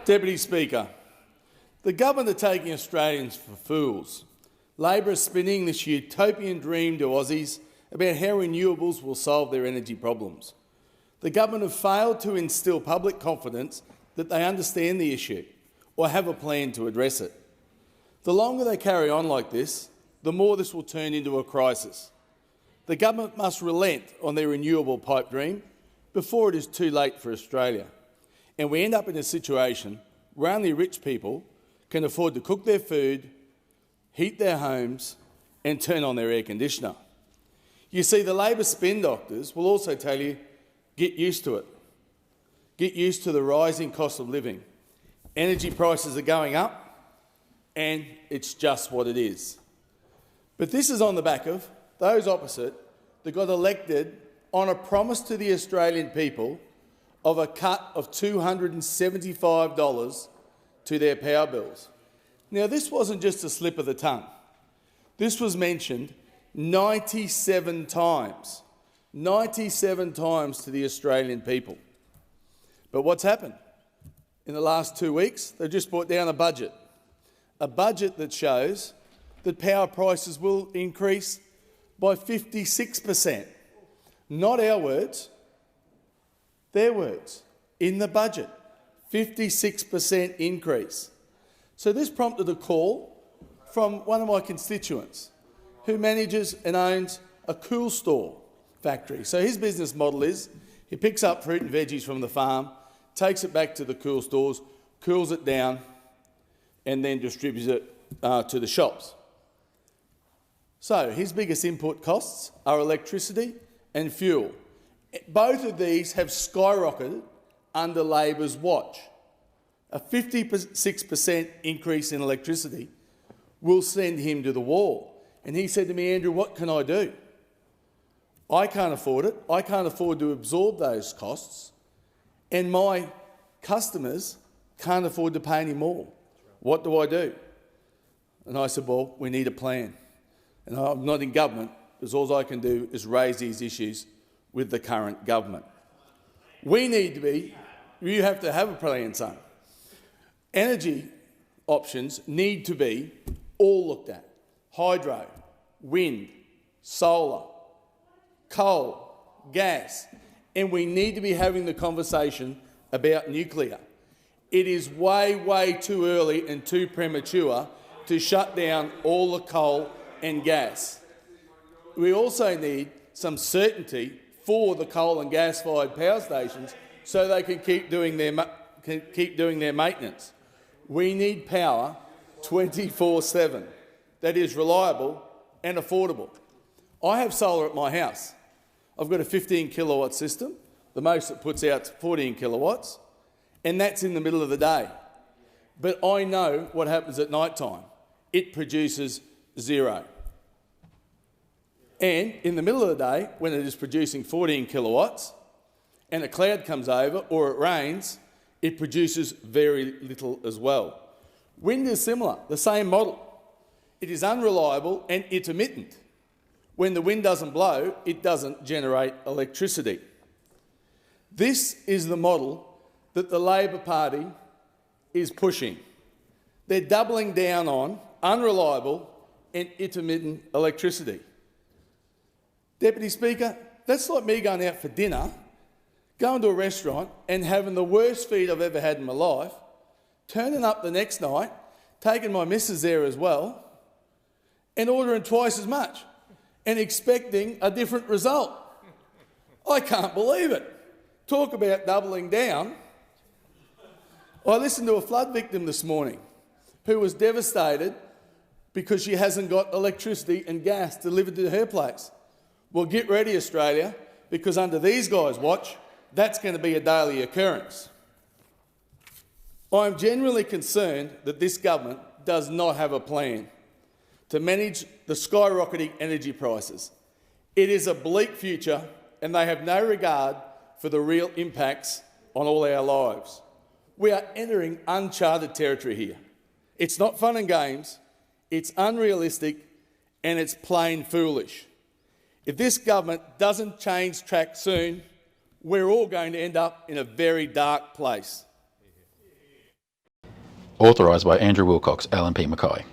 Deputy Speaker, the government are taking Australians for fools. Labor is spinning this utopian dream to Aussies about how renewables will solve their energy problems. The government have failed to instil public confidence that they understand the issue or have a plan to address it. The longer they carry on like this, the more this will turn into a crisis. The government must relent on their renewable pipe dream before it is too late for Australia, and we end up in a situation where only rich people can afford to cook their food, heat their homes and turn on their air conditioner. You see, the Labor spin doctors will also tell you, get used to it. Get used to the rising cost of living. Energy prices are going up and it's just what it is. But this is on the back of those opposite that got elected on a promise to the Australian people of a cut of $275 to their power bills. Now, this wasn't just a slip of the tongue. This was mentioned 97 times. 97 times to the Australian people. But what's happened? In the last 2 weeks, they've just brought down a budget that shows that power prices will increase by 56%. Not our words, their words. In the budget, 56% increase. So this prompted a call from one of my constituents who manages and owns a cool store factory. So his business model is he picks up fruit and veggies from the farm, takes it back to the cool stores, cools it down and then distributes it to the shops. So his biggest input costs are electricity and fuel. Both of these have skyrocketed under Labor's watch. A 56% increase in electricity will send him to the wall. And he said to me, Andrew, what can I do? I can't afford it. I can't afford to absorb those costs. And my customers can't afford to pay any more. What do I do? And I said, well, we need a plan. And I'm not in government, because all I can do is raise these issues with the current government. You have to have a plan, son. Energy options need to be all looked at. Hydro, wind, solar, coal, gas, and we need to be having the conversation about nuclear. It is way, way too early and too premature to shut down all the coal and gas. We also need some certainty for the coal and gas-fired power stations so they can keep doing their maintenance. We need power 24/7 that is reliable and affordable. I have solar at my house. I've got a 15 kilowatt system. The most it puts out is 14 kilowatts, and that's in the middle of the day. But I know what happens at night time. It produces zero. And in the middle of the day, when it is producing 14 kilowatts and a cloud comes over or it rains, it produces very little as well. Wind is similar, the same model. It is unreliable and intermittent. When the wind doesn't blow, it doesn't generate electricity. This is the model that the Labor Party is pushing. They're doubling down on unreliable and intermittent electricity. Deputy Speaker, that's like me going out for dinner, going to a restaurant and having the worst feed I've ever had in my life, turning up the next night, taking my missus there as well, and ordering twice as much and expecting a different result. I can't believe it. Talk about doubling down. I listened to a flood victim this morning who was devastated because she hasn't got electricity and gas delivered to her place. Well, get ready, Australia, because under these guys' watch, that's going to be a daily occurrence. I'm genuinely concerned that this government does not have a plan to manage the skyrocketing energy prices. It is a bleak future and they have no regard for the real impacts on all our lives. We are entering uncharted territory here. It's not fun and games, it's unrealistic and it's plain foolish. If this government doesn't change track soon, we're all going to end up in a very dark place. Authorised by Andrew Wilcox, Alan P. Mackay.